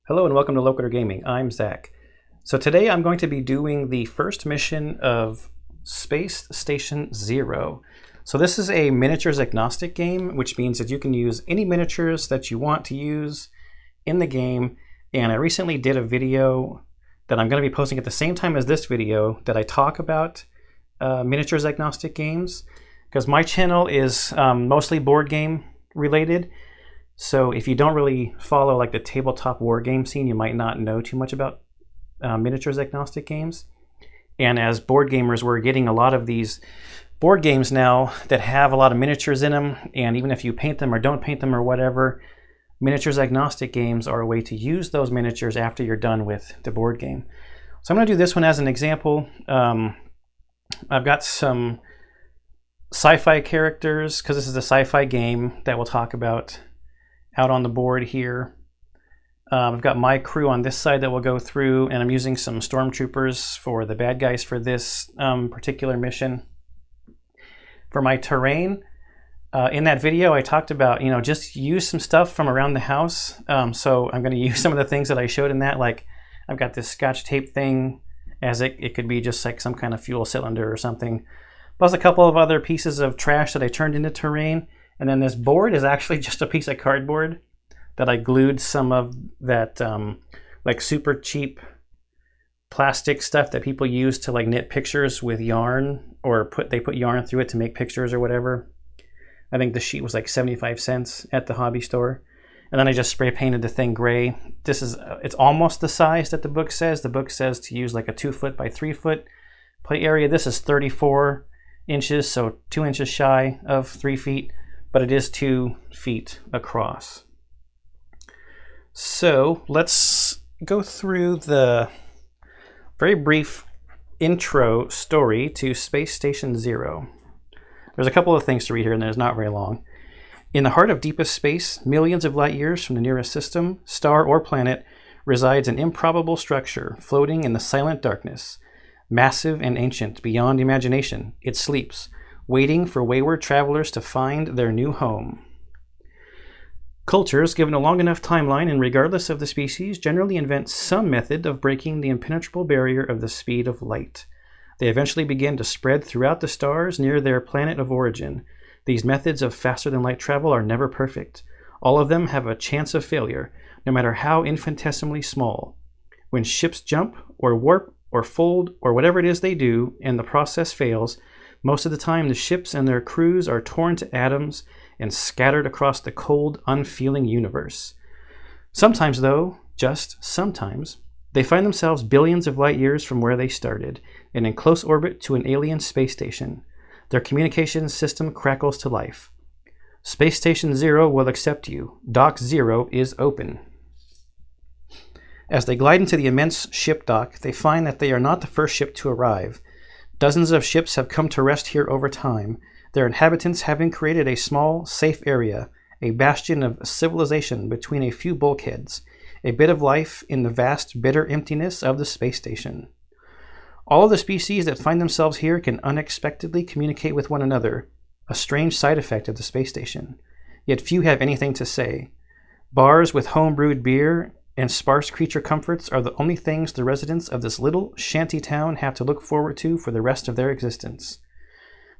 Hello and welcome to Locator Gaming. I'm Zach. So today I'm going to be doing the first mission of Space Station Zero. So this is a miniatures agnostic game, which means that you can use any miniatures that you want to use in the game. And I recently did a video that I'm going to be posting at the same time as this video that I talk about miniatures agnostic games, because my channel is mostly board game related. So if you don't really follow like the tabletop war game scene, you might not know too much about miniatures agnostic games. And as board gamers, we're getting a lot of these board games now that have a lot of miniatures in them. And even if you paint them or don't paint them or whatever, miniatures agnostic games are a way to use those miniatures after you're done with the board game. So I'm going to do this one as an example. I've got some sci-fi characters, because this is a sci-fi game that we'll talk about, out on the board here. I've got my crew on this side that we'll go through, and I'm using some stormtroopers for the bad guys for this particular mission. For my terrain, in that video I talked about, just use some stuff from around the house. So I'm going to use some of the things that I showed in that, like I've got this scotch tape thing, as it could be just like some kind of fuel cylinder or something. Plus a couple of other pieces of trash that I turned into terrain. And then this board is actually just a piece of cardboard that I glued some of that like super cheap plastic stuff that people use to like knit pictures with yarn, or they put yarn through it to make pictures or whatever. I think the sheet was like 75 cents at the hobby store. And then I just spray painted the thing gray. It's almost the size that the book says. The book says to use like a 2 foot by 3 foot play area. This is 34 inches, so 2 inches shy of 3 feet. But it is 2 feet across. So let's go through the very brief intro story to Space Station Zero. There's a couple of things to read here, and it's not very long. In the heart of deepest space, millions of light years from the nearest system, star, or planet, resides an improbable structure floating in the silent darkness. Massive and ancient beyond imagination, it sleeps, waiting for wayward travelers to find their new home. Cultures, given a long enough timeline and regardless of the species, generally invent some method of breaking the impenetrable barrier of the speed of light. They eventually begin to spread throughout the stars near their planet of origin. These methods of faster-than-light travel are never perfect. All of them have a chance of failure, no matter how infinitesimally small. When ships jump, or warp, or fold, or whatever it is they do, and the process fails, most of the time, the ships and their crews are torn to atoms and scattered across the cold, unfeeling universe. Sometimes, though, just sometimes, they find themselves billions of light years from where they started, and in close orbit to an alien space station. Their communications system crackles to life. Space Station Zero will accept you. Dock Zero is open. As they glide into the immense ship dock, they find that they are not the first ship to arrive. Dozens of ships have come to rest here over time, their inhabitants having created a small, safe area, a bastion of civilization between a few bulkheads, a bit of life in the vast, bitter emptiness of the space station. All of the species that find themselves here can unexpectedly communicate with one another, a strange side effect of the space station. Yet few have anything to say. Bars with home-brewed beer and sparse creature comforts are the only things the residents of this little shanty town have to look forward to for the rest of their existence.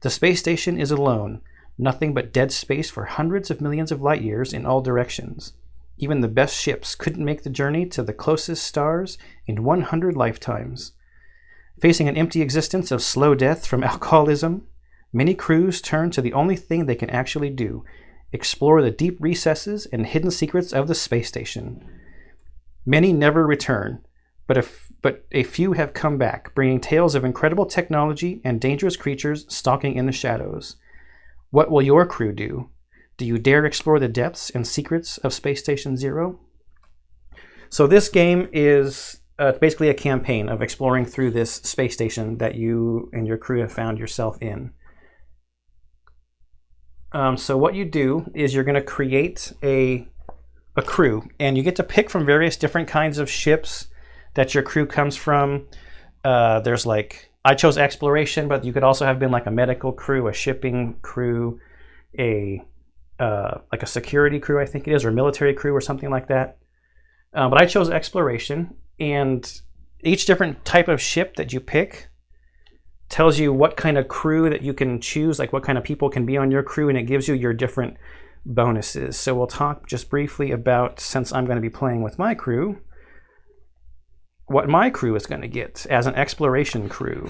The space station is alone, nothing but dead space for hundreds of millions of light years in all directions. Even the best ships couldn't make the journey to the closest stars in 100 lifetimes. Facing an empty existence of slow death from alcoholism, many crews turn to the only thing they can actually do, explore the deep recesses and hidden secrets of the space station. Many never return, but a few have come back, bringing tales of incredible technology and dangerous creatures stalking in the shadows. What will your crew do? Do you dare explore the depths and secrets of Space Station Zero? So this game is basically a campaign of exploring through this space station that you and your crew have found yourself in. So what you do is you're going to create a crew, and you get to pick from various different kinds of ships that your crew comes from. There's like, I chose exploration, but you could also have been like a medical crew, a shipping crew, like a security crew, I think it is, or military crew or something like that. But I chose exploration, and each different type of ship that you pick tells you what kind of crew that you can choose, like what kind of people can be on your crew, and it gives you your different bonuses. So we'll talk just briefly about, since I'm going to be playing with my crew, what my crew is going to get as an exploration crew.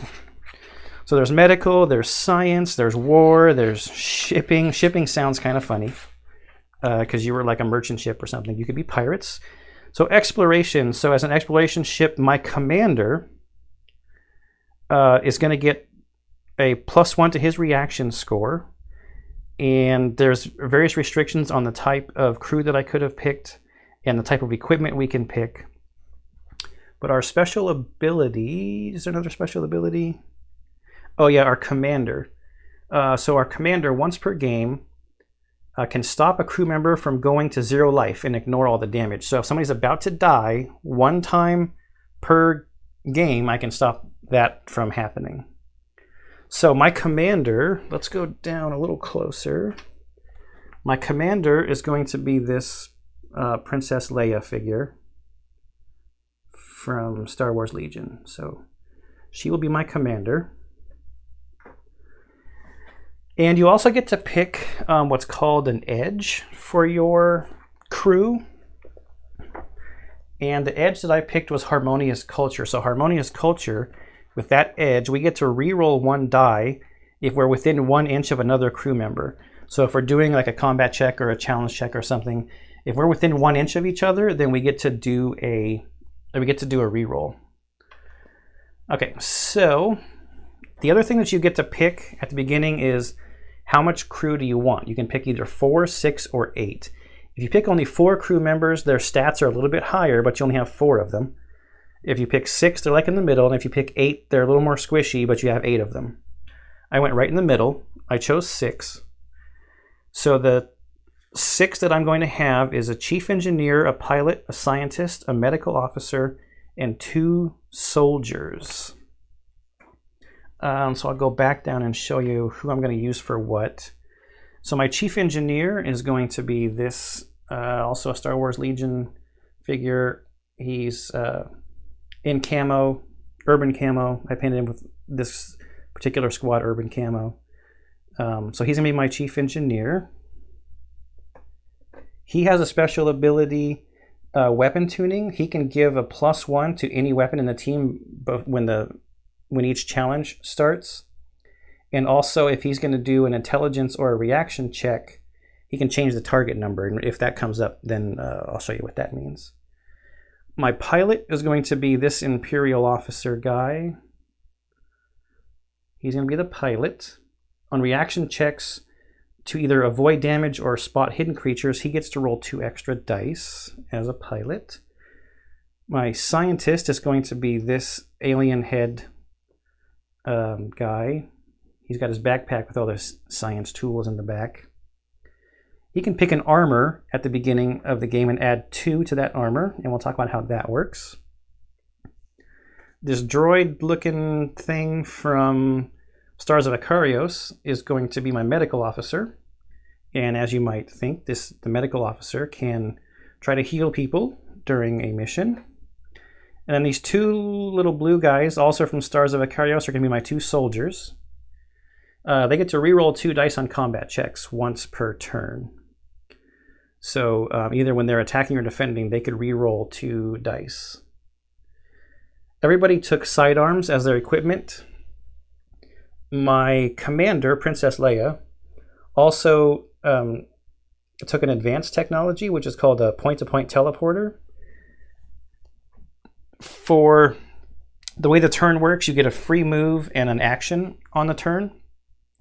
So there's medical, there's science, there's war, there's shipping. Shipping sounds kind of funny because you were like a merchant ship or something. You could be pirates. So exploration. So as an exploration ship, my commander is going to get a +1 to his reaction score. And there's various restrictions on the type of crew that I could have picked and the type of equipment we can pick. But our special ability, is there another special ability? Oh yeah, our commander. So our commander, once per game, can stop a crew member from going to 0 life and ignore all the damage. So if somebody's about to die 1 time per game, I can stop that from happening. So my commander, let's go down a little closer. My commander is going to be this Princess Leia figure from Star Wars Legion. So she will be my commander. And you also get to pick what's called an edge for your crew. And the edge that I picked was Harmonious Culture. So Harmonious Culture, with that edge, we get to re-roll 1 die if we're within 1 inch of another crew member. So if we're doing like a combat check or a challenge check or something, if we're within 1 inch of each other, then we get to do a re-roll. Okay, so the other thing that you get to pick at the beginning is how much crew do you want? You can pick either 4, 6, or 8. If you pick only 4 crew members, their stats are a little bit higher, but you only have 4 of them. If you pick 6, they're like in the middle, and if you pick 8, they're a little more squishy, but you have 8 of them. I went right in the middle. I chose 6. So the 6 that I'm going to have is a chief engineer, a pilot, a scientist, a medical officer, and 2 soldiers. So I'll go back down and show you who I'm going to use for what. So my chief engineer is going to be this, also a Star Wars Legion figure. He's in camo, urban camo. I painted him with this particular squad urban camo. So he's going to be my chief engineer. He has a special ability, weapon tuning. He can give a +1 to any weapon in the team when each challenge starts. And also, if he's going to do an intelligence or a reaction check, he can change the target number. And if that comes up, then I'll show you what that means. My pilot is going to be this Imperial officer guy. He's going to be the pilot. On reaction checks, to either avoid damage or spot hidden creatures, he gets to roll 2 extra dice as a pilot. My scientist is going to be this alien head guy. He's got his backpack with all the science tools in the back. He can pick an armor at the beginning of the game and add 2 to that armor, and we'll talk about how that works. This droid-looking thing from Stars of Ikarios is going to be my medical officer. And as you might think, the medical officer can try to heal people during a mission. And then these 2 little blue guys, also from Stars of Ikarios, are going to be my 2 soldiers. They get to re-roll 2 dice on combat checks once per turn. So either when they're attacking or defending, they could re-roll 2 dice. Everybody took sidearms as their equipment. My commander, Princess Leia, also took an advanced technology, which is called a point-to-point teleporter. For the way the turn works, you get a free move and an action on the turn.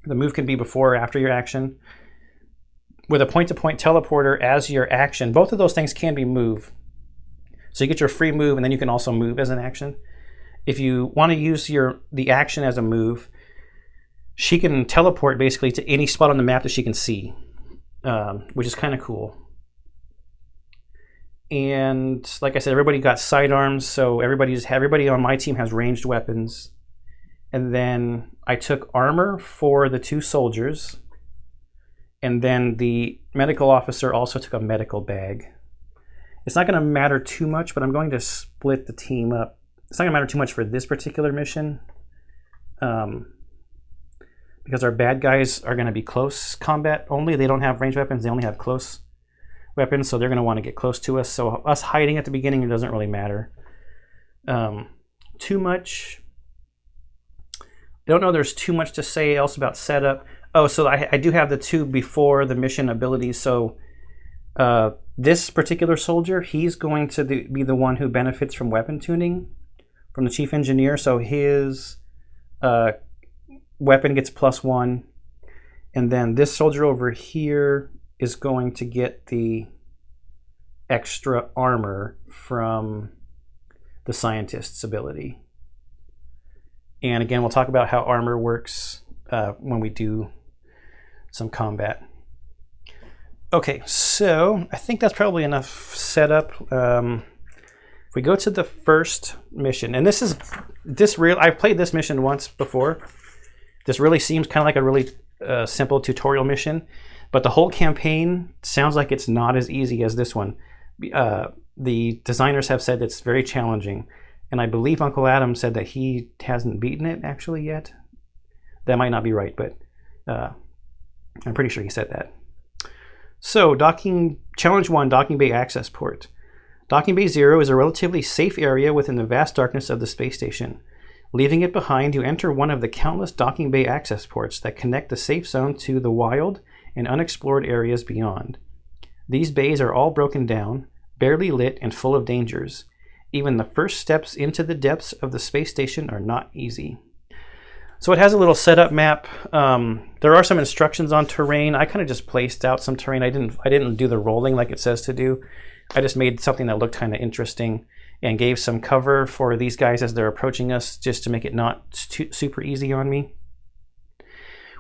The move can be before or after your action. With a point-to-point teleporter as your action, both of those things can be move. So you get your free move, and then you can also move as an action. If you want to use the action as a move, she can teleport basically to any spot on the map that she can see, which is kind of cool. And like I said, everybody got sidearms, so everybody on my team has ranged weapons. And then I took armor for the 2 soldiers. And then the medical officer also took a medical bag. It's not going to matter too much, but I'm going to split the team up. It's not going to matter too much for this particular mission, because our bad guys are going to be close combat only. They don't have ranged weapons. They only have close weapons, so they're going to want to get close to us. So us hiding at the beginning, it doesn't really matter too much. I don't know there's too much to say else about setup. Oh, so I do have the two before the mission abilities. So this particular soldier, he's going to be the one who benefits from weapon tuning from the chief engineer. So his weapon gets +1. And then this soldier over here is going to get the extra armor from the scientist's ability. And again, we'll talk about how armor works when we do some combat. Okay, so I think that's probably enough setup. If we go to the first mission, and I've played this mission once before. This really seems kind of like a really simple tutorial mission, but the whole campaign sounds like it's not as easy as this one. The designers have said it's very challenging, and I believe Uncle Adam said that he hasn't beaten it actually yet. That might not be right, but I'm pretty sure he said that. So, Challenge 1, Docking Bay Access Port. Docking Bay 0 is a relatively safe area within the vast darkness of the space station. Leaving it behind, you enter one of the countless docking bay access ports that connect the safe zone to the wild and unexplored areas beyond. These bays are all broken down, barely lit, and full of dangers. Even the first steps into the depths of the space station are not easy. So it has a little setup map. There are some instructions on terrain. I kind of just placed out some terrain. I didn't do the rolling like it says to do. I just made something that looked kind of interesting and gave some cover for these guys as they're approaching us, just to make it not super easy on me.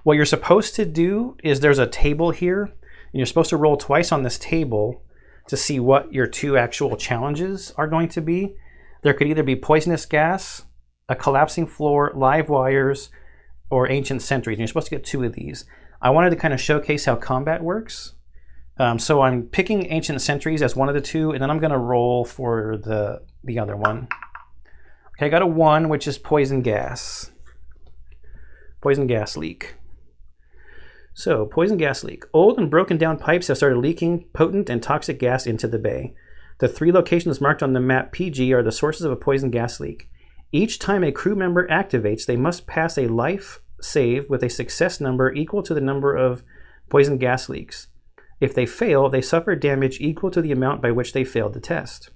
What you're supposed to do is there's a table here, and you're supposed to roll twice on this table to see what your two actual challenges are going to be. There could either be poisonous gas, a collapsing floor, live wires, or ancient sentries. And you're supposed to get 2 of these. I wanted to kind of showcase how combat works. So I'm picking ancient sentries as one of the 2, and then I'm going to roll for the other one. Okay, I got a 1, which is poison gas. Poison gas leak. So, poison gas leak. Old and broken down pipes have started leaking potent and toxic gas into the bay. The 3 locations marked on the map PG are the sources of a poison gas leak. Each time a crew member activates, they must pass a life save with a success number equal to the number of poison gas leaks. If they fail, they suffer damage equal to the amount by which they failed the test.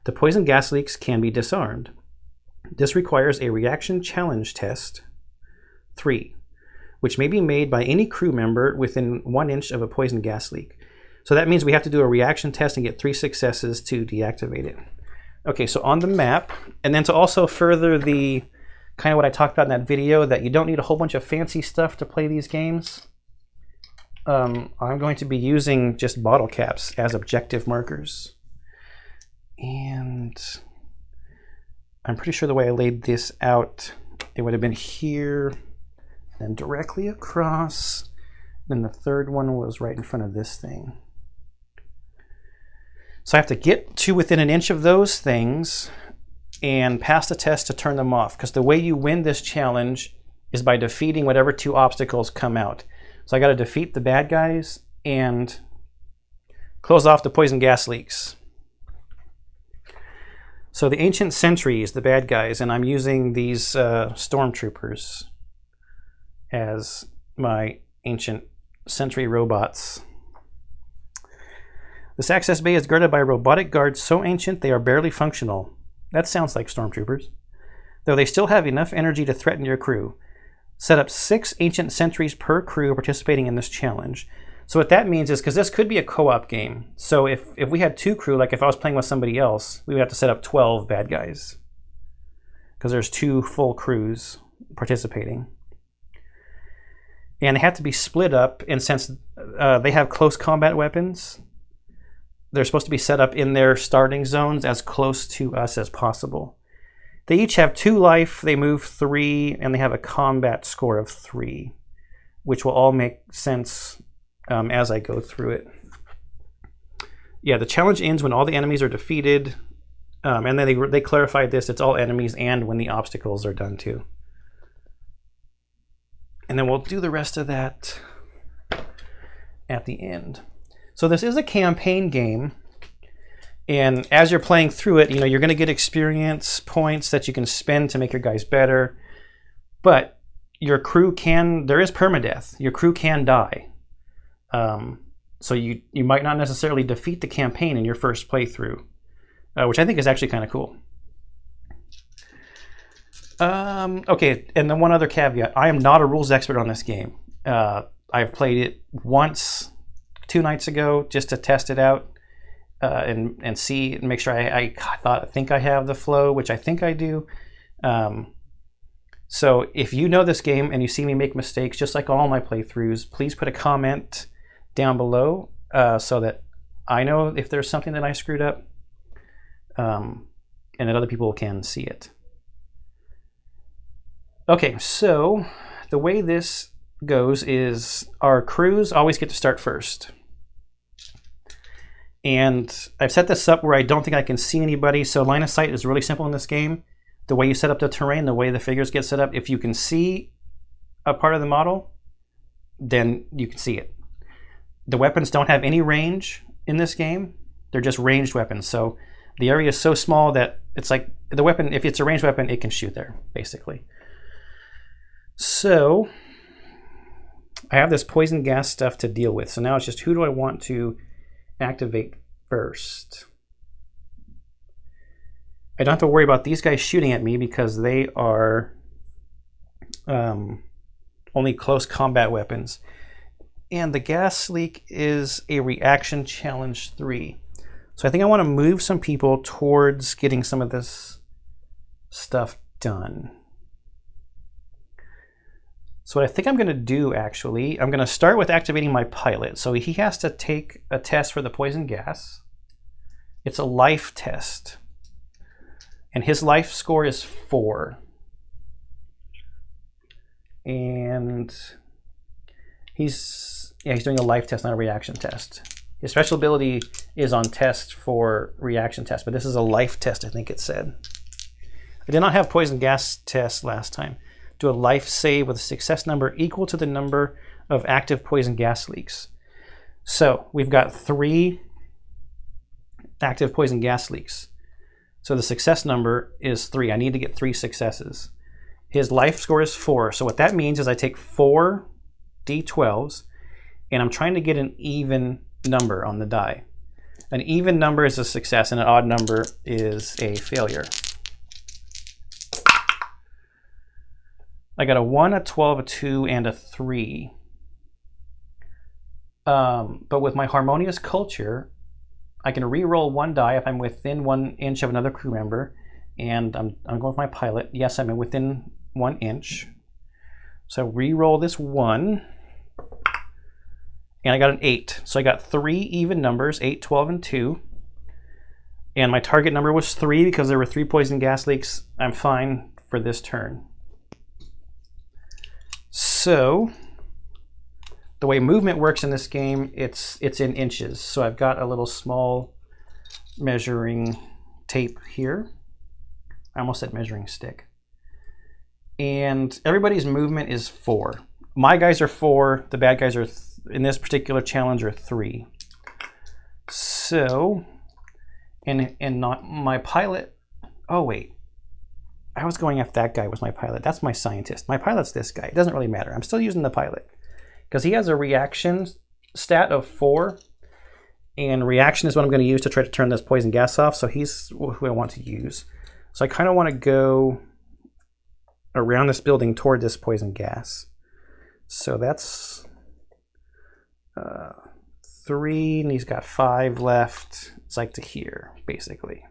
The poison gas leaks can be disarmed. This requires a reaction challenge test 3, which may be made by any crew member within 1 inch of a poison gas leak. So that means we have to do a reaction test and get 3 successes to deactivate it. Okay, so on the map, and then to also further the kind of what I talked about in that video, that you don't need a whole bunch of fancy stuff to play these games, I'm going to be using just bottle caps as objective markers. And I'm pretty sure the way I laid this out, it would have been here, then directly across, then the third one was right in front of this thing. So I have to get to within 1 inch of those things and pass the test to turn them off, because the way you win this challenge is by defeating whatever 2 obstacles come out. So I got to defeat the bad guys and close off the poison gas leaks. So the ancient sentries, the bad guys, and I'm using these stormtroopers as my ancient sentry robots. This access bay is guarded by robotic guards so ancient they are barely functional. That sounds like stormtroopers. Though they still have enough energy to threaten your crew. Set up 6 ancient sentries per crew participating in this challenge. So what that means is, because this could be a co-op game, so if we had 2 crew, like if I was playing with somebody else, we would have to set up 12 bad guys, because there's 2 full crews participating. And they have to be split up, and since they have close combat weapons, they're supposed to be set up in their starting zones as close to us as possible. They each have 2 life, they move 3, and they have a combat score of 3, which will all make sense as I go through it. Yeah, the challenge ends when all the enemies are defeated. And then they clarified this. It's all enemies and when the obstacles are done too. And then we'll do the rest of that at the end. So this is a campaign game. And as you're playing through it, you're going to get experience points that you can spend to make your guys better. But your crew there is permadeath. Your crew can die. So you might not necessarily defeat the campaign in your first playthrough, which I think is actually kind of cool. Okay, and then one other caveat. I am not a rules expert on this game. I've played it once 2 nights ago just to test it out and see and make sure I think I have the flow, which I think I do. So if you know this game and you see me make mistakes, just like all my playthroughs, please put a comment down below so that I know if there's something that I screwed up and that other people can see it. Okay, so the way this goes is our crews always get to start first. And I've set this up where I don't think I can see anybody, so line of sight is really simple in this game. The way you set up the terrain, the way the figures get set up, if you can see a part of the model, then you can see it. The weapons don't have any range in this game. They're just ranged weapons. So the area is so small that it's like the weapon, if it's a ranged weapon, it can shoot there, basically. So I have this poison gas stuff to deal with. So now it's just who do I want to activate first? I don't have to worry about these guys shooting at me because they are only close combat weapons. And the gas leak is a reaction challenge 3. So I think I want to move some people towards getting some of this stuff done. So what I think I'm going to do, actually, I'm going to start with activating my pilot. So he has to take a test for the poison gas. It's a life test. And his life score is 4. And he's doing a life test, not a reaction test. His special ability is on test for reaction test, but this is a life test, I think it said. I did not have poison gas test last time. Do a life save with a success number equal to the number of active poison gas leaks. So we've got 3 active poison gas leaks. So the success number is 3. I need to get 3 successes. His life score is 4. So what that means is I take 4 D12s and I'm trying to get an even number on the die. An even number is a success and an odd number is a failure. I got a 1, a 12, a 2, and a 3. But with my harmonious culture, I can re-roll 1 die if I'm within 1 inch of another crew member. And I'm going with my pilot. Yes, I'm within 1 inch. So re-roll this 1. And I got an 8. So I got 3 even numbers, 8, 12, and 2. And my target number was 3 because there were 3 poison gas leaks. I'm fine for this turn. So the way movement works in this game, it's in inches. So I've got a little small measuring tape here. I almost said measuring stick. And everybody's movement is 4. My guys are 4. The bad guys are, in this particular challenge, are 3. So, and not my pilot. Oh, wait. I was going after that guy was my pilot. That's my scientist. My pilot's this guy. It doesn't really matter. I'm still using the pilot because he has a reaction stat of 4. And reaction is what I'm going to use to try to turn this poison gas off. So he's who I want to use. So I kind of want to go around this building toward this poison gas. So that's 3, and he's got 5 left. It's like to here, basically.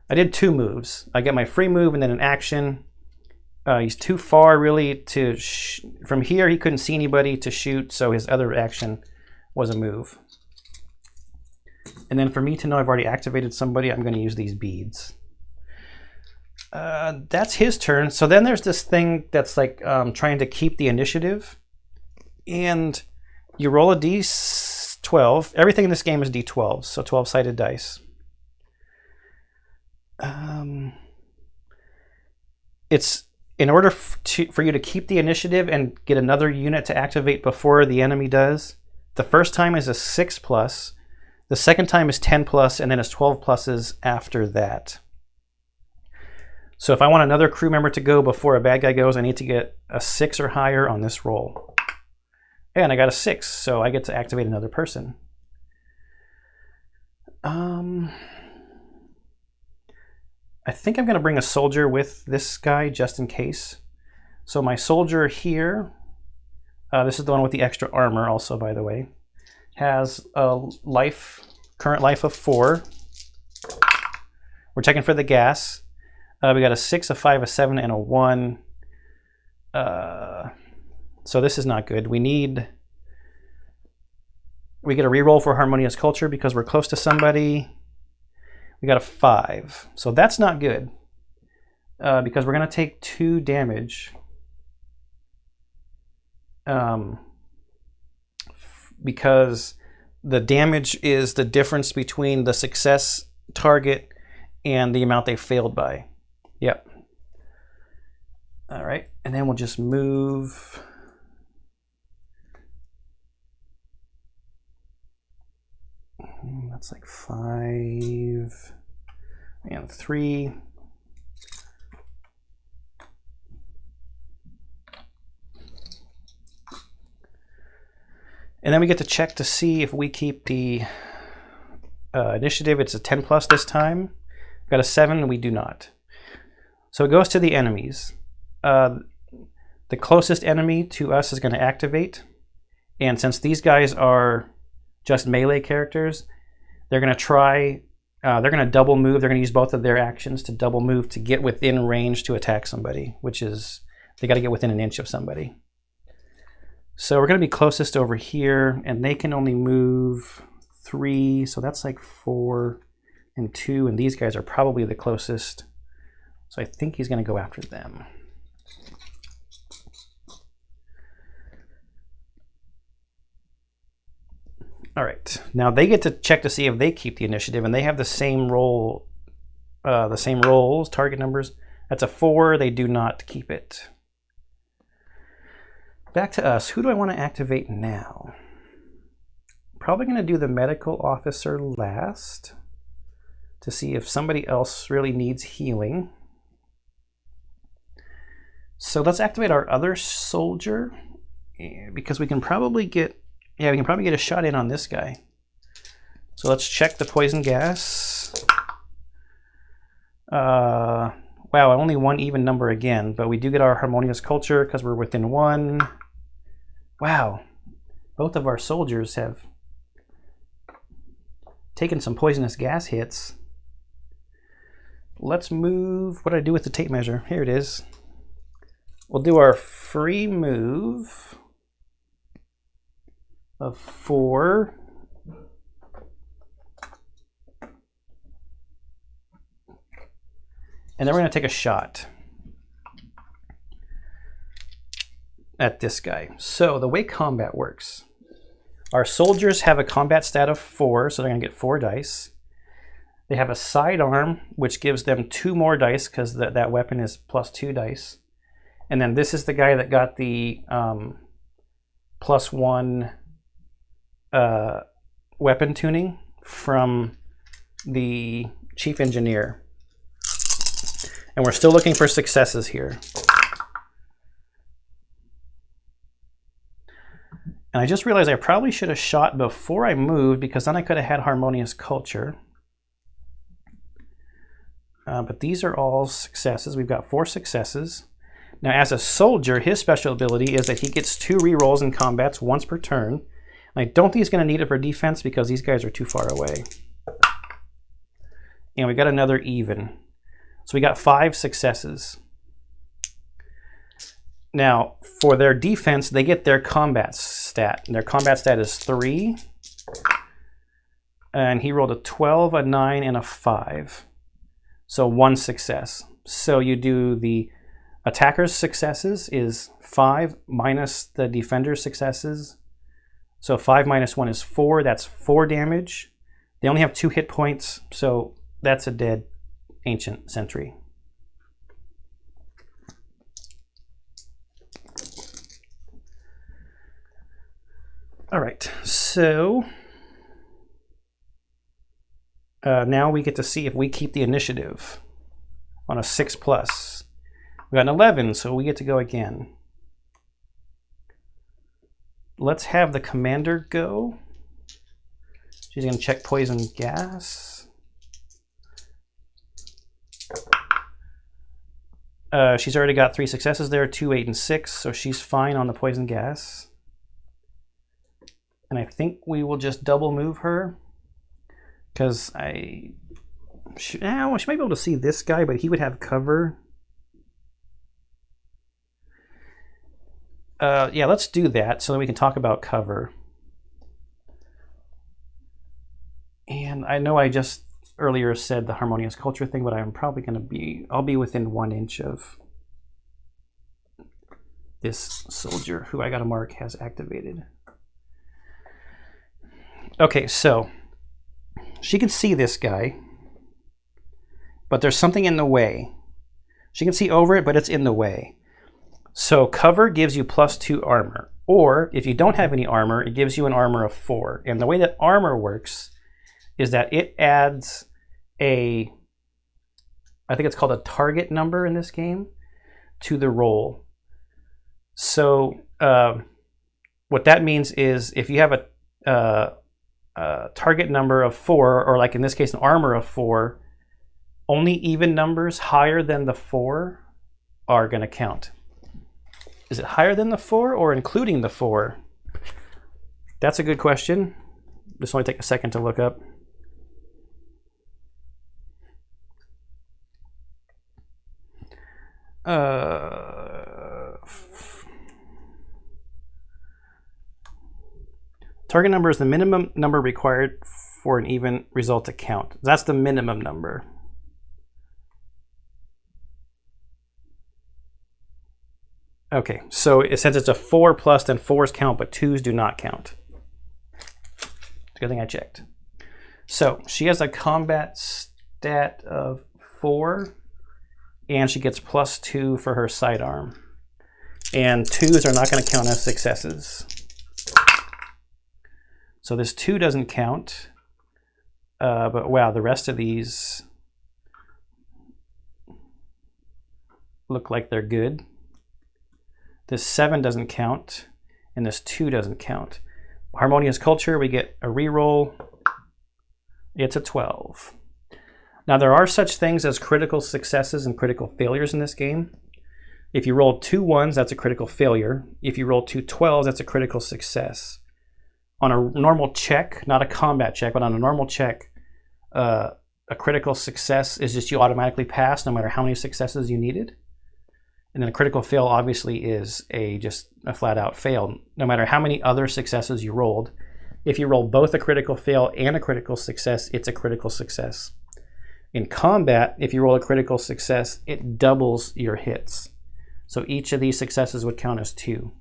I did 2 moves. I got my free move and then an action. He's too far, really, to from here. He couldn't see anybody to shoot, so his other action was a move. And then for me to know I've already activated somebody, I'm going to use these beads. That's his turn. So then there's this thing that's like trying to keep the initiative. And you roll a d6 12. Everything in this game is D12, so 12-sided dice. It's in order for you to keep the initiative and get another unit to activate before the enemy does. The first time is a 6+, the second time is 10+, and then it's 12 pluses after that. So if I want another crew member to go before a bad guy goes, I need to get a 6 or higher on this roll. And I got a 6, so I get to activate another person. I think I'm going to bring a soldier with this guy just in case. So my soldier here, this is the one with the extra armor also, by the way, has a current life of 4. We're checking for the gas. We got a 6, a 5, a 7, and a 1. So this is not good. We get a reroll for harmonious culture because we're close to somebody. We got a 5. So that's not good because we're going to take 2 damage. Because the damage is the difference between the success target and the amount they failed by. Yep. All right, and then we'll just move. That's like 5 and 3. And then we get to check to see if we keep the initiative. It's a 10+ this time. We've got a 7, and we do not. So it goes to the enemies. The closest enemy to us is going to activate. And since these guys are just melee characters, they're going to try, they're going to double move. They're going to use both of their actions to double move to get within range to attack somebody, which is, they got to get within an inch of somebody. So we're going to be closest over here, and they can only move 3, so that's like 4 and 2, and these guys are probably the closest. So I think he's going to go after them. All right, now they get to check to see if they keep the initiative, and they have the same roll, the same rolls, target numbers. That's a 4. They do not keep it. Back to us. Who do I want to activate now? Probably going to do the medical officer last to see if somebody else really needs healing. So let's activate our other soldier because we can probably get, we can probably get a shot in on this guy. So let's check the poison gas. Wow, only 1 even number again, but we do get our harmonious culture because we're within 1. Wow, both of our soldiers have taken some poisonous gas hits. Let's move. What did I do with the tape measure? Here it is. We'll do our free move of 4. And then we're going to take a shot at this guy. So the way combat works, our soldiers have a combat stat of 4, so they're going to get 4 dice. They have a sidearm, which gives them 2 more dice because that weapon is +2 dice. And then this is the guy that got the +1 weapon tuning from the chief engineer. And we're still looking for successes here. And I just realized I probably should have shot before I moved because then I could have had harmonious culture. But these are all successes. We've got 4 successes. Now as a soldier, his special ability is that he gets 2 rerolls in combats once per turn. And I don't think he's going to need it for defense because these guys are too far away. And we got another even. So we got 5 successes. Now, for their defense, they get their combat stat. And their combat stat is 3. And he rolled a 12, a 9, and a 5. So 1 success. So you do the attacker's successes is 5 minus the defender's successes. So 5 minus 1 is 4. That's 4 damage. They only have 2 hit points, so that's a dead ancient sentry. All right, so now we get to see if we keep the initiative on a 6+. We got an 11, so we get to go again. Let's have the commander go. She's going to check poison gas. She's already got 3 successes there, 2, 8, and 6, so she's fine on the poison gas. And I think we will just double move her, because she might be able to see this guy, but he would have cover. Yeah, let's do that so that we can talk about cover. And I know I just earlier said the harmonious culture thing, but I'm probably going to be, I'll be within 1 inch of this soldier who I got to mark has activated. Okay, so she can see this guy, but there's something in the way. She can see over it, but it's in the way. So cover gives you +2 armor, or if you don't have any armor, it gives you an armor of 4. And the way that armor works is that it adds I think it's called a target number in this game, to the roll. So what that means is if you have a target number of 4, or like in this case an armor of 4, only even numbers higher than the 4 are going to count. Is it higher than the 4 or including the 4? That's a good question. This will only take a second to look up. Target number is the minimum number required for an even result to count. That's the minimum number. Okay, so since it's a 4+, then 4s count, but 2s do not count. It's a good thing I checked. So she has a combat stat of 4, and she gets +2 for her sidearm. And 2s are not going to count as successes. So this 2 doesn't count, but wow, the rest of these look like they're good. This 7 doesn't count, and this 2 doesn't count. Harmonious culture, we get a reroll. It's a 12. Now there are such things as critical successes and critical failures in this game. If you roll 2 1s, that's a critical failure. If you roll 2 12s, that's a critical success. On a normal check, not a combat check, but on a normal check, a critical success is just you automatically pass no matter how many successes you needed. And then a critical fail obviously is just a flat out fail, no matter how many other successes you rolled. If you roll both a critical fail and a critical success, it's a critical success. In combat, if you roll a critical success, it doubles your hits. So each of these successes would count as 2.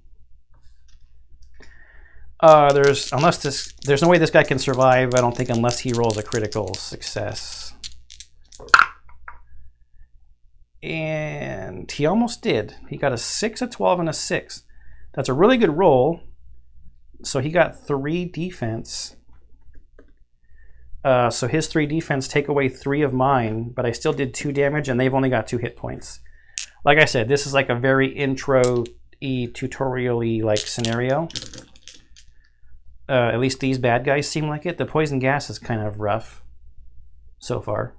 There's no way this guy can survive, I don't think, unless he rolls a critical success. And he almost did. He got a 6, a 12, and a 6. That's a really good roll. So he got 3 defense. So his 3 defense take away 3 of mine, but I still did 2 damage, and they've only got 2 hit points. Like I said, this is like a very intro-y, tutorial-y like scenario. At least these bad guys seem like it. The poison gas is kind of rough so far.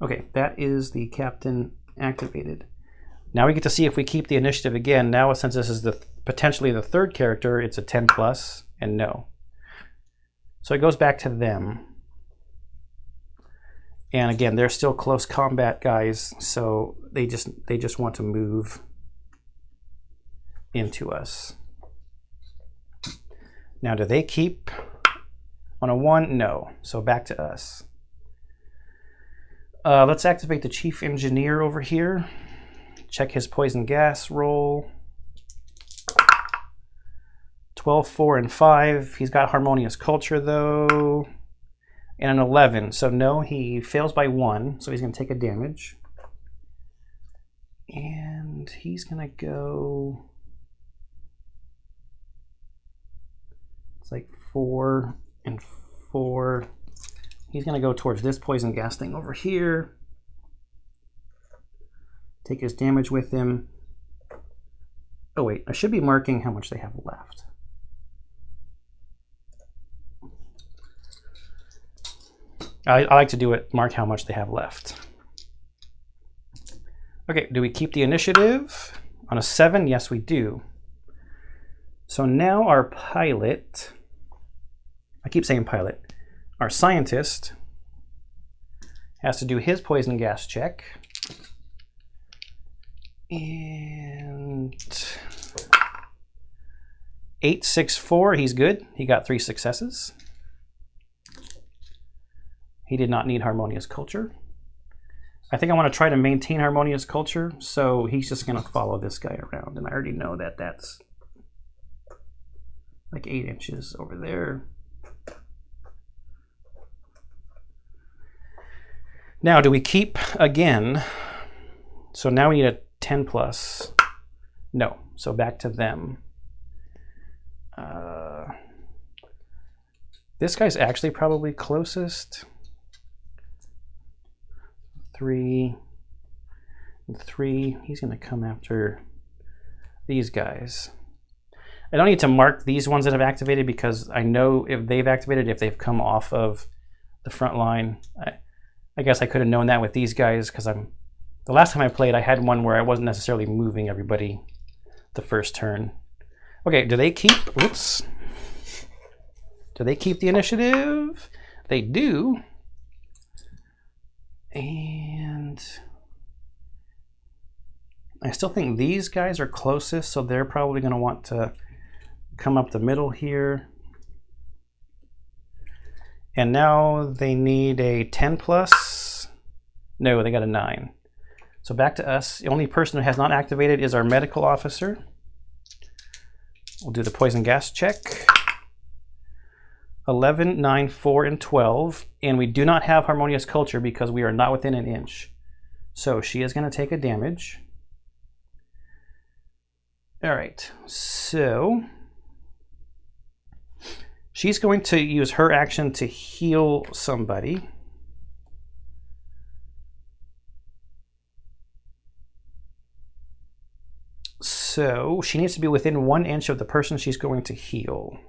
Okay, that is the captain activated. Now we get to see if we keep the initiative again. Now, since this is potentially the 3rd character, it's a 10+, and no. So it goes back to them. And again, they're still close combat guys, so they just want to move into us. Now, do they keep on a 1? No. So back to us. Let's activate the chief engineer over here. Check his poison gas roll. 12, 4, and 5. He's got harmonious culture though, and an 11. So no, he fails by 1. So he's going to take a damage, and he's going to go. It's like 4 and 4. He's going to go towards this poison gas thing over here. Take his damage with him. Oh wait, I should be marking how much they have left. I like to do it, mark how much they have left. Okay, do we keep the initiative? On a 7, yes we do. So now our pilot, I keep saying pilot, our scientist has to do his poison gas check. And 8, 6, 4, he's good. He got 3 successes. He did not need harmonious culture. I think I want to try to maintain harmonious culture, so he's just going to follow this guy around. And I already know that that's like 8 inches over there. Now, do we keep again? So now we need a 10 plus. No, so back to them. This guy's actually probably closest. 3 and 3. He's going to come after these guys. I don't need to mark these ones that have activated because I know if they've activated, if they've come off of the front line. I guess I could have known that with these guys because the last time I played, I had one where I wasn't necessarily moving everybody the first turn. Okay, do they keep, whoops. Do they keep the initiative? They do. And I still think these guys are closest, so they're probably going to want to come up the middle here. And now they need a 10 plus. No, they got a 9. So back to us. The only person who has not activated is our medical officer. We'll do the poison gas check. 11, 9, 4, and 12. And we do not have harmonious culture because we are not within an inch. So she is going to take a damage. All right. So she's going to use her action to heal somebody. So she needs to be within 1 inch of the person she's going to heal.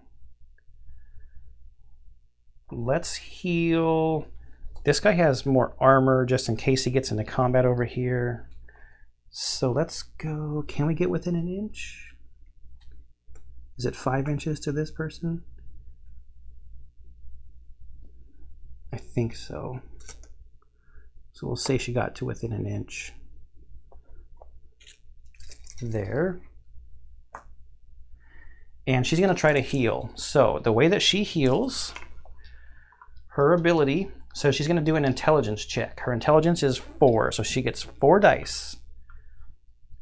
Let's heal. This guy has more armor just in case he gets into combat over here. So let's go. Can we get within an inch? Is it 5 inches to this person? I think so. So we'll say she got to within an inch. There. And she's going to try to heal. So the way that she heals, her ability, so she's going to do an intelligence check. Her intelligence is 4, so she gets 4 dice.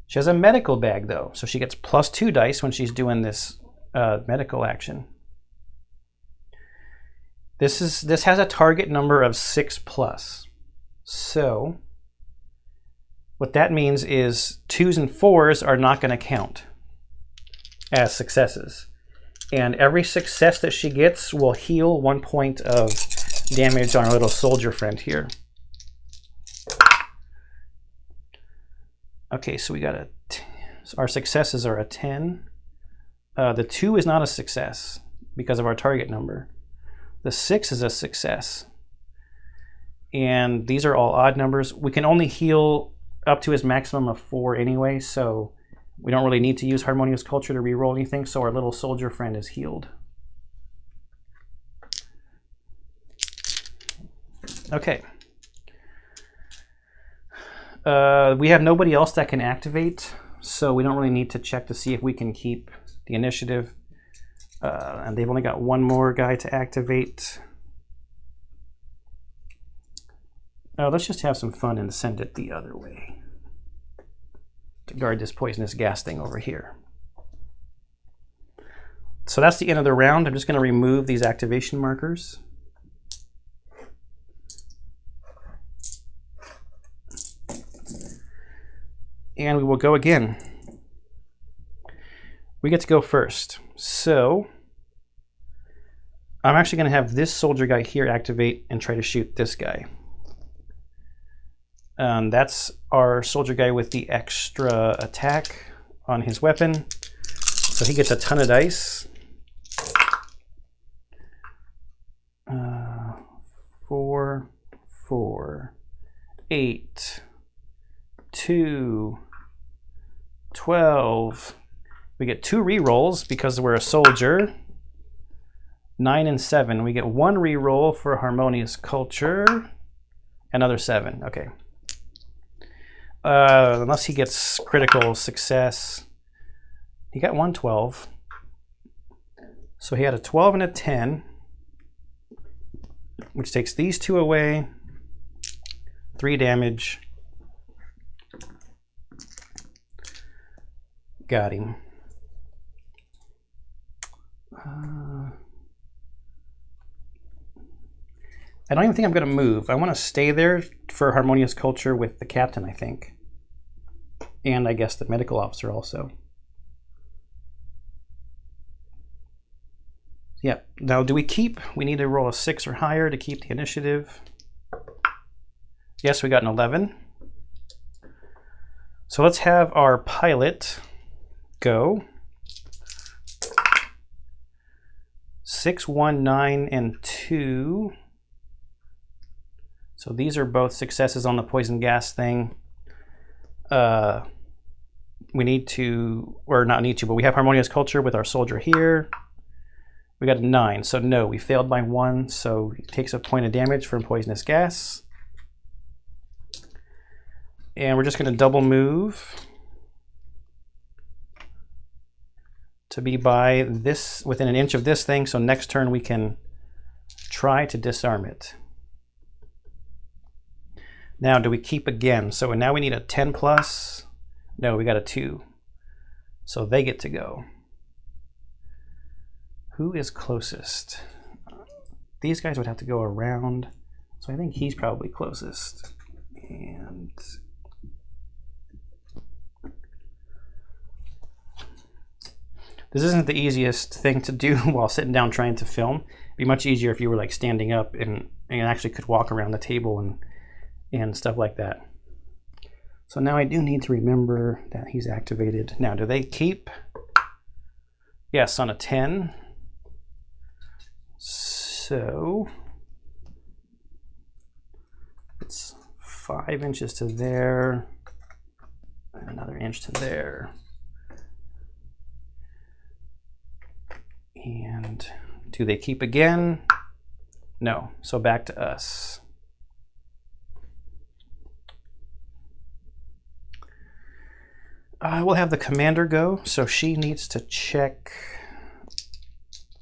She has a medical bag though, so she gets plus 2 dice when she's doing this medical action. This has a target number of 6 plus. So what that means is 2s and 4s are not going to count as successes. And every success that she gets will heal 1 point of damage on our little soldier friend here. Okay, so we got so our successes are a 10. The 2 is not a success because of our target number. The 6 is a success. And these are all odd numbers. We can only heal up to his maximum of 4 anyway, so we don't really need to use harmonious culture to reroll anything, so our little soldier friend is healed. Okay. We have nobody else that can activate, so we don't really need to check to see if we can keep the initiative. And they've only got 1 more guy to activate. Let's just have some fun and send it the other way to guard this poisonous gas thing over here. So that's the end of the round. I'm just going to remove these activation markers. And we will go again. We get to go first. So I'm actually going to have this soldier guy here activate and try to shoot this guy. That's our soldier guy with the extra attack on his weapon. So he gets a ton of dice. 4, 4, 8, 2, 12. We get 2 rerolls because we're a soldier. 9 and 7. We get 1 reroll for harmonious culture. Another 7. Okay. Unless he gets critical success. He got 112. So he had a 12 and a 10, which takes these 2 away. 3 damage. Got him. I don't even think I'm going to move. I want to stay there for harmonious culture with the captain, I think. And I guess the medical officer also. Yeah. Now, do we keep? We need to roll a 6 or higher to keep the initiative. Yes, we got an 11. So let's have our pilot go. 6, 1, 9, and 2. So these are both successes on the poison gas thing. We need to, or not need to, but we have harmonious culture with our soldier here. We got a 9, so no, we failed by 1, so he takes a point of damage from poisonous gas. And we're just going to double move to be by this, within an inch of this thing, so next turn we can try to disarm it. Now, do we keep again? So now we need a 10 plus. No, we got a 2. So they get to go. Who is closest? These guys would have to go around. So I think he's probably closest. And this isn't the easiest thing to do while sitting down trying to film. It'd be much easier if you were like standing up and actually could walk around the table and stuff like that. So now I do need to remember that he's activated. Now, do they keep? Yes, on a 10. So it's 5 inches to there, and another inch to there. And do they keep again? No, so back to us. We'll have the commander go, so she needs to check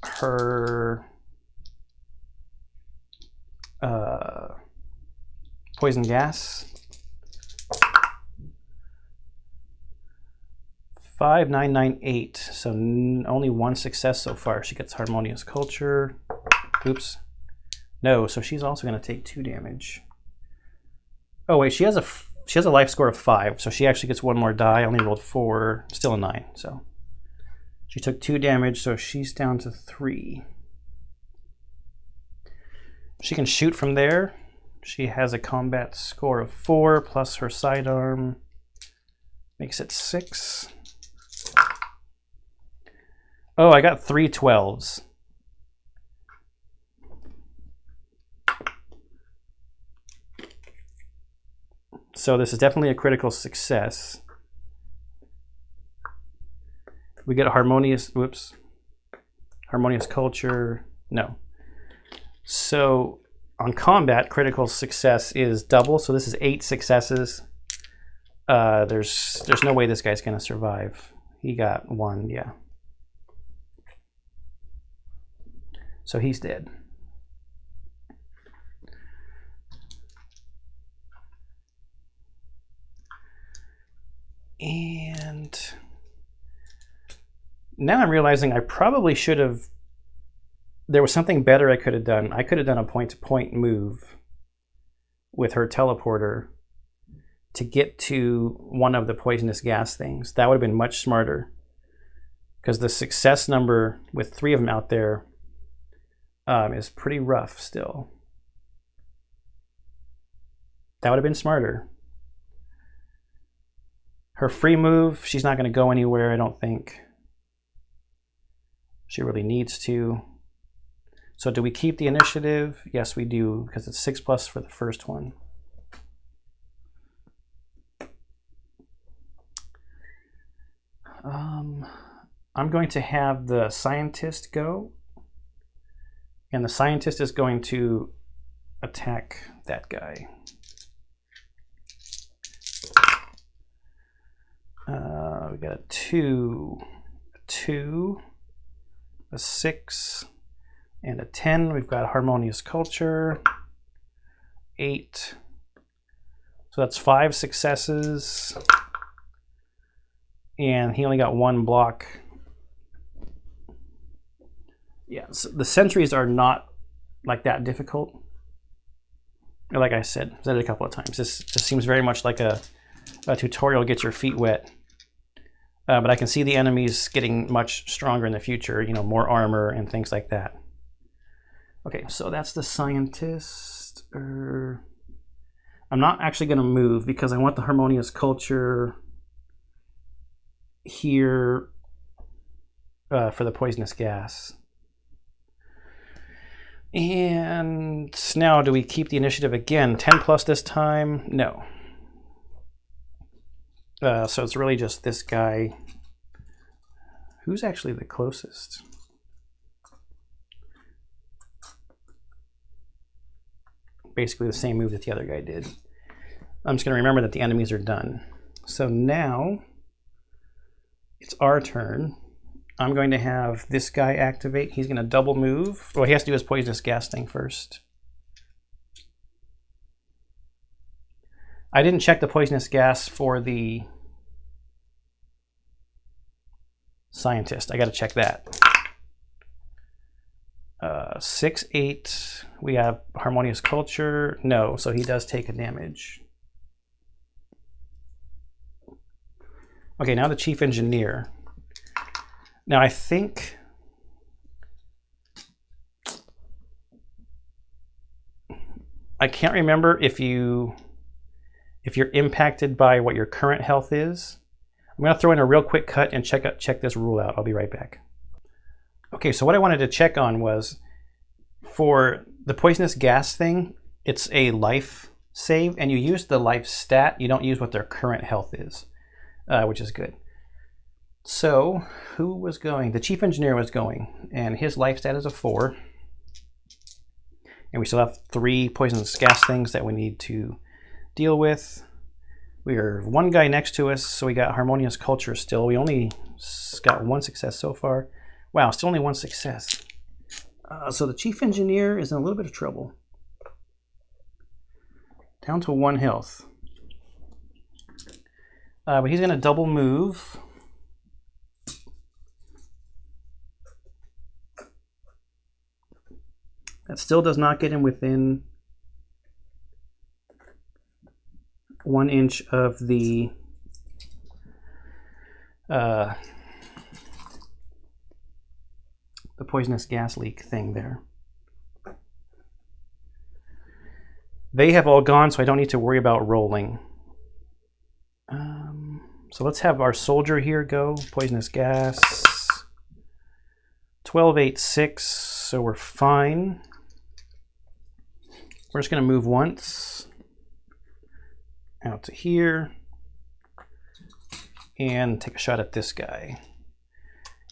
her poison gas. 5, 9, 9, 8. So only 1 success so far. She gets harmonious culture. Oops. No, so she's also going to take 2 damage. Oh wait, she has a life score of 5, so she actually gets 1 more die. I only rolled 4, still a 9. So she took 2 damage, so she's down to 3. She can shoot from there. She has a combat score of 4 plus her sidearm. Makes it 6. Oh, I got 3 12s. So this is definitely a critical success. We get a harmonious, whoops, harmonious culture, no. So on combat, critical success is double, so this is 8 successes. There's no way this guy's gonna survive. He got 1, yeah. So he's dead. And Now I'm realizing I probably should have, there was something better I could have done. I could have done a point-to-point move with her teleporter to get to one of the poisonous gas things. That would have been much smarter, because the success number with 3 of them out there is pretty rough still. That would have been smarter. Her free move, she's not going to go anywhere, I don't think. She really needs to. So do we keep the initiative? Yes, we do, because it's 6+ for the first one. I'm going to have the scientist go, and the scientist is going to attack that guy. We got a 2, a 2, a 6, and a 10. We've got harmonious culture, 8. So that's 5 successes. And he only got 1 block. Yeah, so the sentries are not like that difficult. Like I said it a couple of times. This just seems very much like a tutorial, get your feet wet. But I can see the enemies getting much stronger in the future, you know, more armor and things like that. Okay, so that's the scientist. I'm not actually going to move because I want the harmonious culture here for the poisonous gas. And now, do we keep the initiative again? 10+ this time? No. So it's really just this guy. Who's actually the closest? Basically the same move that the other guy did. I'm just going to remember that the enemies are done. So now it's our turn. I'm going to have this guy activate. He's going to double move. Well, he has to do his poisonous gas thing first. I didn't check the poisonous gas for the scientist. I got to check that. 6, 8. We have harmonious culture. No, so he does take a damage. Okay, now the chief engineer. Now I think I can't remember if you're impacted by what your current health is. I'm going to throw in a real quick cut and check this rule out. I'll be right back. Okay, so what I wanted to check on was for the poisonous gas thing, it's a life save, and you use the life stat. You don't use what their current health is, which is good. So who was going? The chief engineer was going, and his life stat is a 4. And we still have 3 poisonous gas things that we need to deal with. We are 1 guy next to us, so we got harmonious culture still. We only got 1 success so far. Wow, still only 1 success. So the chief engineer is in a little bit of trouble. Down to 1 health. But he's going to double move. That still does not get him within 1 inch of the poisonous gas leak thing there. They have all gone, so I don't need to worry about rolling. So let's have our soldier here go. Poisonous gas. 12, 8, 6, so we're fine. We're just going to move once out to here and take a shot at this guy.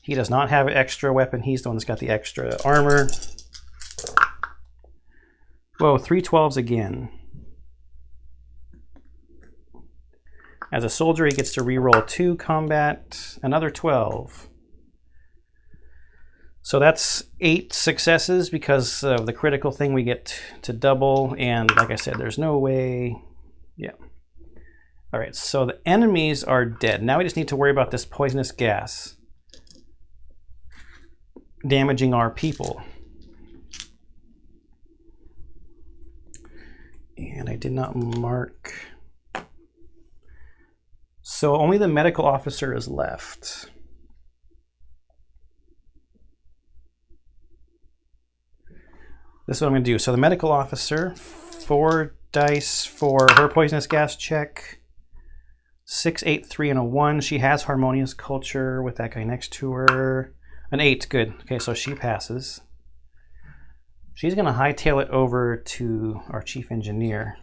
He does not have an extra weapon. He's the one that's got the extra armor. Whoa, 3 12s again. As a soldier, he gets to reroll 2 combat, another 12. So that's 8 successes because of the critical thing we get to double. And like I said, there's no way. Yeah. All right, so the enemies are dead. Now we just need to worry about this poisonous gas. damaging our people. And I did not mark. So only the medical officer is left. This is what I'm going to do. So the medical officer, 4 dice for her poisonous gas check. 6, 8, 3, and a 1. She has harmonious culture with that guy next to her. An 8, good. Okay, so she passes. She's going to hightail it over to our chief engineer.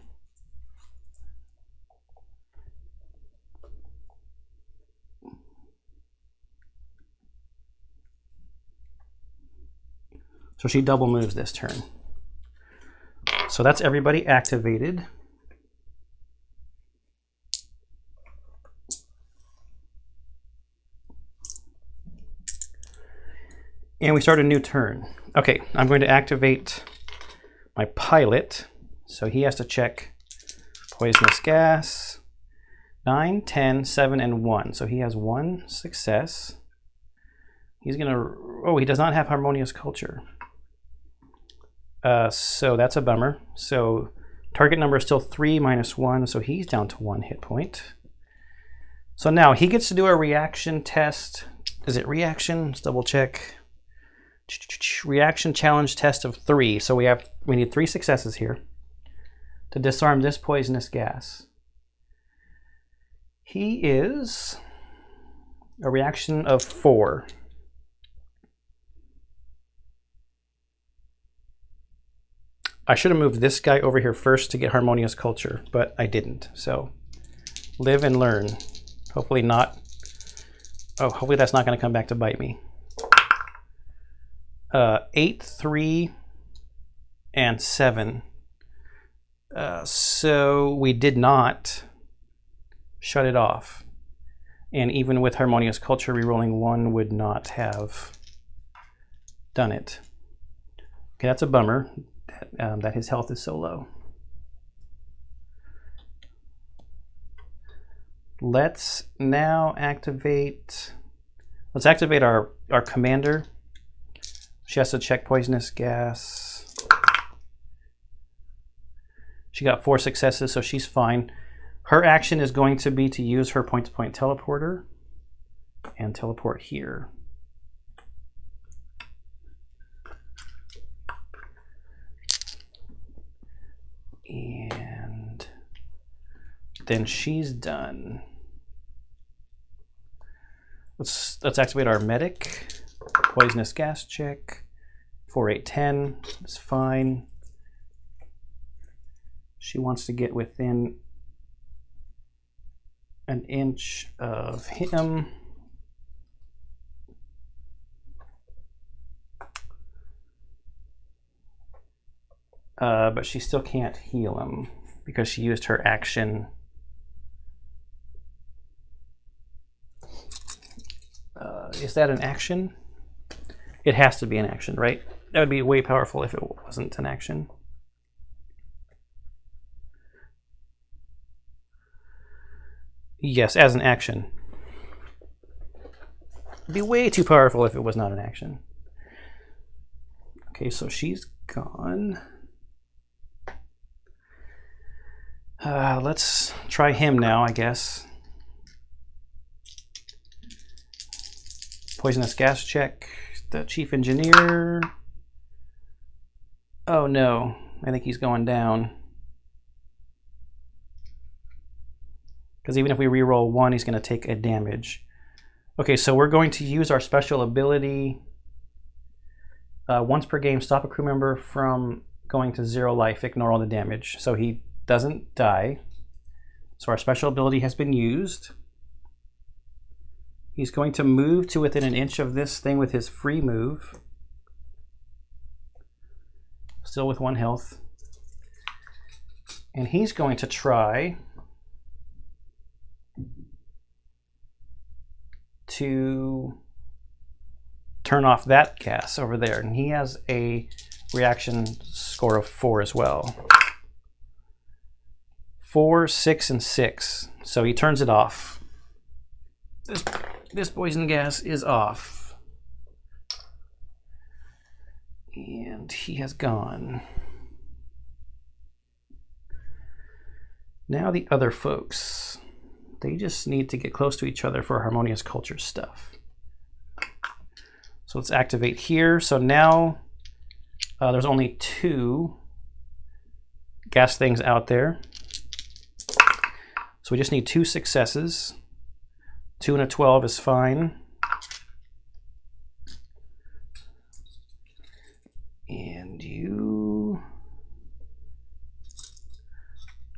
So she double moves this turn. So that's everybody activated. And we start a new turn. Okay, I'm going to activate my pilot. So he has to check poisonous gas. 9, 10, 7, and 1. So he has 1 success. He's going to... Oh, he does not have harmonious culture. So that's a bummer. So target number is still 3 minus 1. So he's down to 1 hit point. So now he gets to do a reaction test. Is it reaction? Let's double check. Reaction challenge test of 3. So we need 3 successes here to disarm this poisonous gas. He is a reaction of 4. I should have moved this guy over here first to get harmonious culture, but I didn't. So live and learn. Hopefully not. Oh, hopefully that's not going to come back to bite me. 8, 3, and 7. So we did not shut it off. And even with harmonious culture, rerolling 1 would not have done it. Okay, that's a bummer that his health is so low. Let's now activate. Let's activate our commander. She has to check poisonous gas. She got 4 successes, so she's fine. Her action is going to be to use her point-to-point teleporter and teleport here. And then she's done. Let's activate our medic. Poisonous gas check. 4, 8, 10 is fine. She wants to get within an inch of him. But she still can't heal him because she used her action. Is that an action? It has to be an action, right? That would be way powerful if it wasn't an action. Yes, as an action. It'd be way too powerful if it was not an action. Okay, so she's gone. Let's try him now, I guess. Poisonous gas check. The chief engineer. Oh no, I think he's going down. Because even if we reroll 1, he's going to take a damage. Okay, so we're going to use our special ability. Once per game, stop a crew member from going to 0 life. Ignore all the damage. So he doesn't die. So our special ability has been used. He's going to move to within an inch of this thing with his free move. Still with 1 health. And he's going to try to turn off that gas over there. And he has a reaction score of 4 as well. 4, 6, and 6. So he turns it off. This poison gas is off. And he has gone. Now the other folks, they just need to get close to each other for harmonious culture stuff. So let's activate here. So now there's only 2 gas things out there. So we just need 2 successes. 2 and a 12 is fine. And you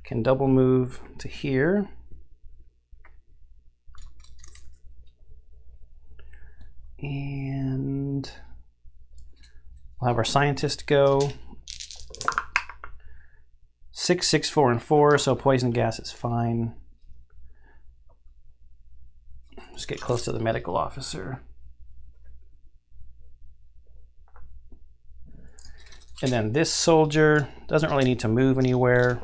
can double move to here. And we'll have our scientist go. 6, 6, 4, and 4, so poison gas is fine. Just get close to the medical officer. And then this soldier doesn't really need to move anywhere.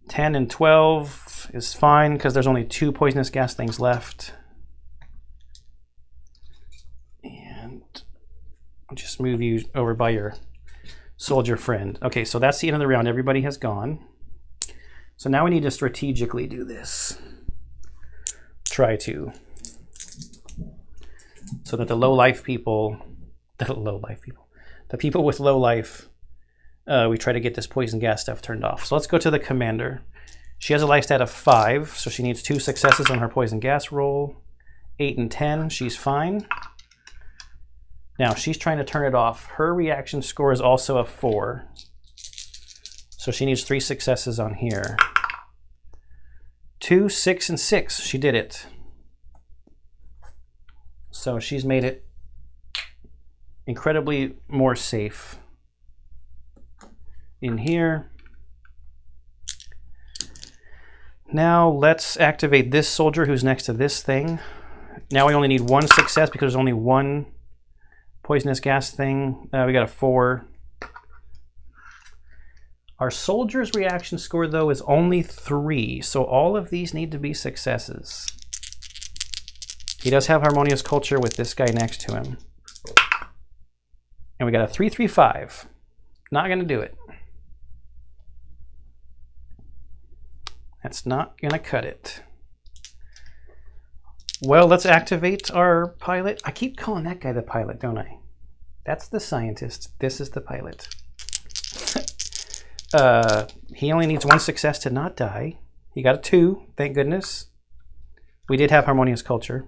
10 and 12 is fine because there's only 2 poisonous gas things left. And I'll just move you over by your soldier friend. Okay, so that's the end of the round. Everybody has gone. So now we need to strategically do this. Try to. So that the low-life people, the people with low life, we try to get this poison gas stuff turned off. So let's go to the commander. She has a life stat of 5, so she needs 2 successes on her poison gas roll. 8 and 10, she's fine. Now she's trying to turn it off. Her reaction score is also a 4, so she needs 3 successes on here. 2, 6, and 6, she did it. So she's made it incredibly more safe in here. Now let's activate this soldier who's next to this thing. Now we only need 1 success because there's only 1 poisonous gas thing. We got a 4. Our soldier's reaction score though is only 3, so all of these need to be successes. He does have harmonious culture with this guy next to him. And we got a 3-3-5. Not going to do it. That's not going to cut it. Well, let's activate our pilot. I keep calling that guy the pilot, don't I? That's the scientist. This is the pilot. He only needs 1 success to not die. He got a 2, thank goodness. We did have harmonious culture.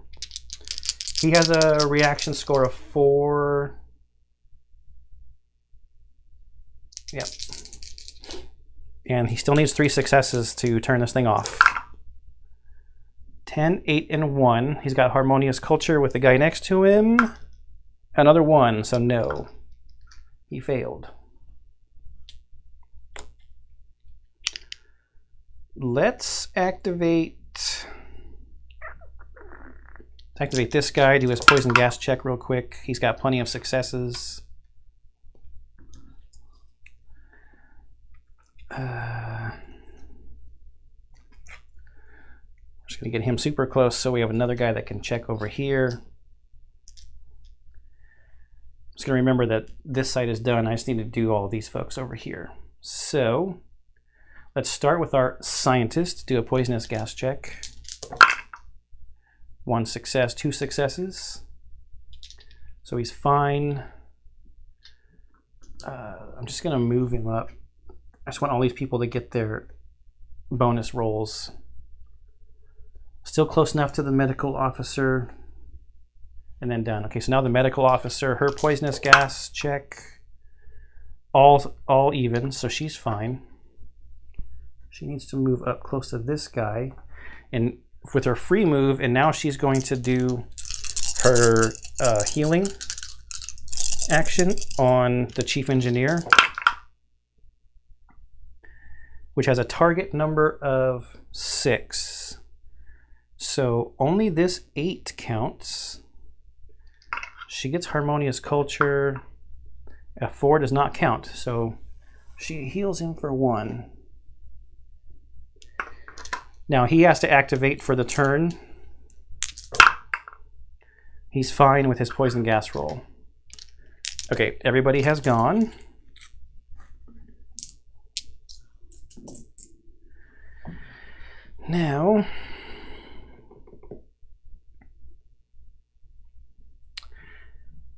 He has a reaction score of 4. Yep. And he still needs 3 successes to turn this thing off. 10, 8, and 1. He's got harmonious culture with the guy next to him. Another 1, so no. He failed. Let's activate this guy, do his poison gas check real quick. He's got plenty of successes. Just going to get him super close so we have another guy that can check over here. Just going to remember that this side is done. I just need to do all of these folks over here. So let's start with our scientist. Do a poisonous gas check. 1 success, 2 successes. So he's fine. I'm just going to move him up. I just want all these people to get their bonus rolls. Still close enough to the medical officer. And then done. Okay, so now the medical officer, her poisonous gas check. All even, so she's fine. She needs to move up close to this guy. And with her free move, and now she's going to do her healing action on the chief engineer, which has a target number of 6. So only this 8 counts. She gets harmonious culture. A 4 does not count, so she heals him for 1. Now he has to activate for the turn. He's fine with his poison gas roll. Okay, everybody has gone. Now,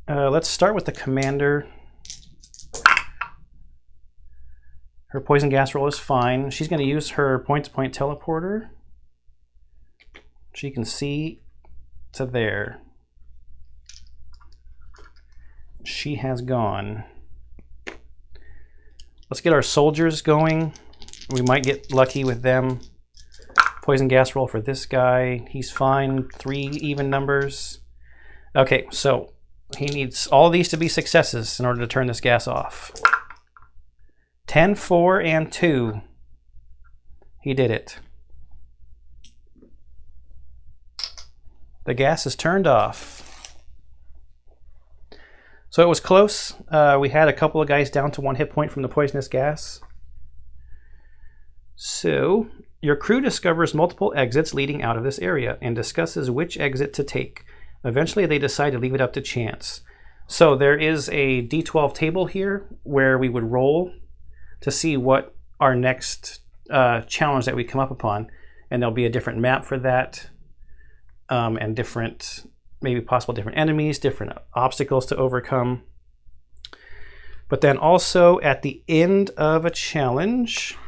let's start with the commander. Her poison gas roll is fine. She's going to use her point-to-point teleporter. She can see to there. She has gone. Let's get our soldiers going. We might get lucky with them. Poison gas roll for this guy. He's fine. 3 even numbers. Okay, so he needs all of these to be successes in order to turn this gas off. 10, 4, and 2. He did it. The gas is turned off. So it was close. We had a couple of guys down to 1 hit point from the poisonous gas. So your crew discovers multiple exits leading out of this area and discusses which exit to take. Eventually they decide to leave it up to chance. So there is a D12 table here where we would roll to see what our next challenge that we come up upon, and there'll be a different map for that, and different, maybe possible different enemies, different obstacles to overcome. But then also at the end of a challenge,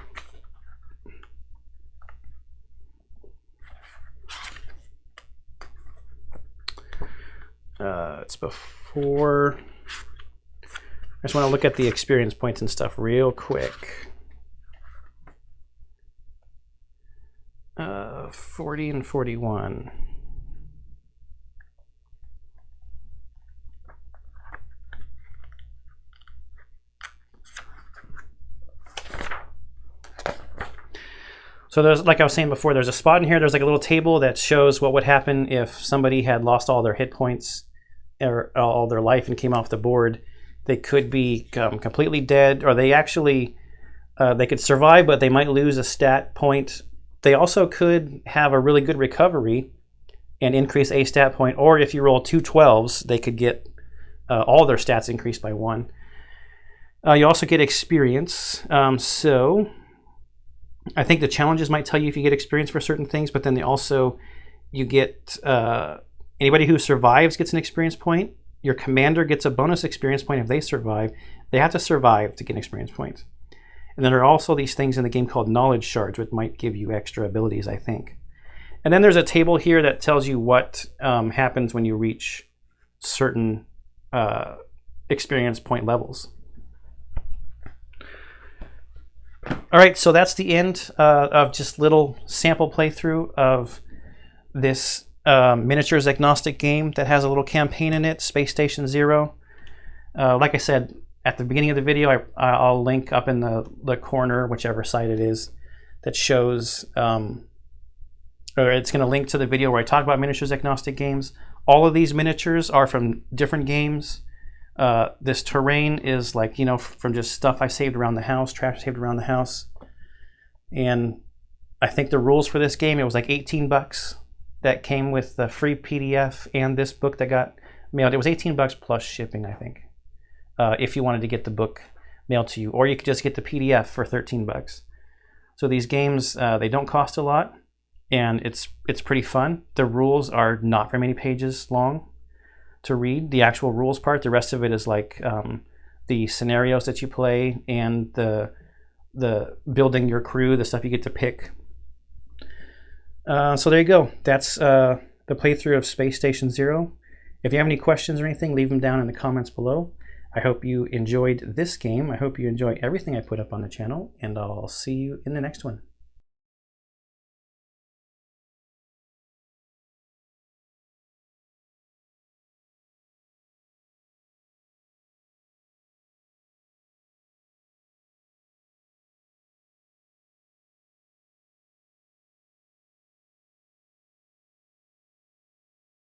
it's before. I just want to look at the experience points and stuff real quick. 40 and 41. So there's, like I was saying before, there's a spot in here, there's like a little table that shows what would happen if somebody had lost all their hit points or all their life and came off the board. They could be completely dead, or they actually, they could survive, but they might lose a stat point. They also could have a really good recovery and increase a stat point, or if you roll 2 12s, they could get all their stats increased by 1. You also get experience. So I think the challenges might tell you if you get experience for certain things, but then they also, you get, anybody who survives gets an experience point. Your commander gets a bonus experience point if they survive. They have to survive to get an experience point. And then there are also these things in the game called knowledge shards, which might give you extra abilities, I think. And then there's a table here that tells you what happens when you reach certain experience point levels. All right, so that's the end of just little sample playthrough of this miniatures agnostic game that has a little campaign in it, Space Station Zero. Like I said at the beginning of the video, I'll link up in the corner, whichever side it is, that shows, or it's going to link to the video where I talk about miniatures agnostic games. All of these miniatures are from different games. This terrain is like, from just stuff I saved around the house, trash I saved around the house. And I think the rules for this game, it was like $18 that came with the free PDF and this book that got mailed. It was $18 plus shipping, I think, if you wanted to get the book mailed to you, or you could just get the PDF for $13. So these games, they don't cost a lot, and it's pretty fun. The rules are not very many pages long to read, the actual rules part. The rest of it is like the scenarios that you play and the building your crew, the stuff you get to pick. So there you go. That's the playthrough of Space Station Zero. If you have any questions or anything, leave them down in the comments below. I hope you enjoyed this game. I hope you enjoy everything I put up on the channel, and I'll see you in the next one.